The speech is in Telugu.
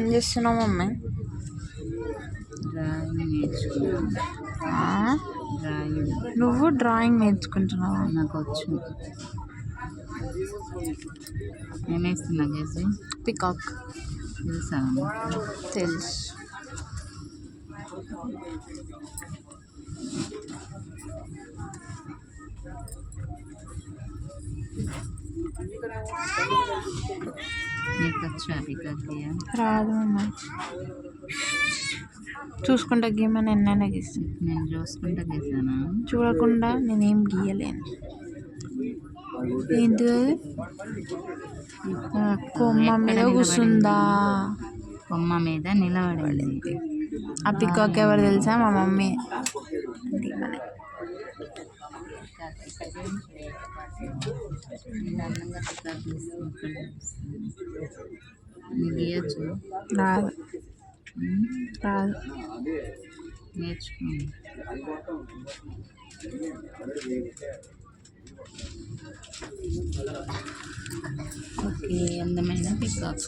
ఏం చేస్తున్నావు మమ్మీ? నువ్వు డ్రాయింగ్ నేర్చుకుంటున్నావా? నాకు వచ్చు. ఏమేస్తున్నా చేసి? పికాక్. తెలుసా? తెలుసు. నీకు వచ్చా పికాక్? రాదు అమ్మ. చూసుకుంటా గీయమని ఎన్నైనా గీస్తాను. నేను చూసుకుంటా గీసానా? చూడకుండా నేనేం గీయలేను. ఏంటి కొమ్మ మీద కూర్చుందా? కొమ్మ మీద నిలబడింది. ఆ పికాక్ ఎవరు తెలుసా? మా మమ్మీ. గీయచ్చు. రాదు. రాదు. నేర్చుకోండి. ఓకే, అందమైన పికాక్.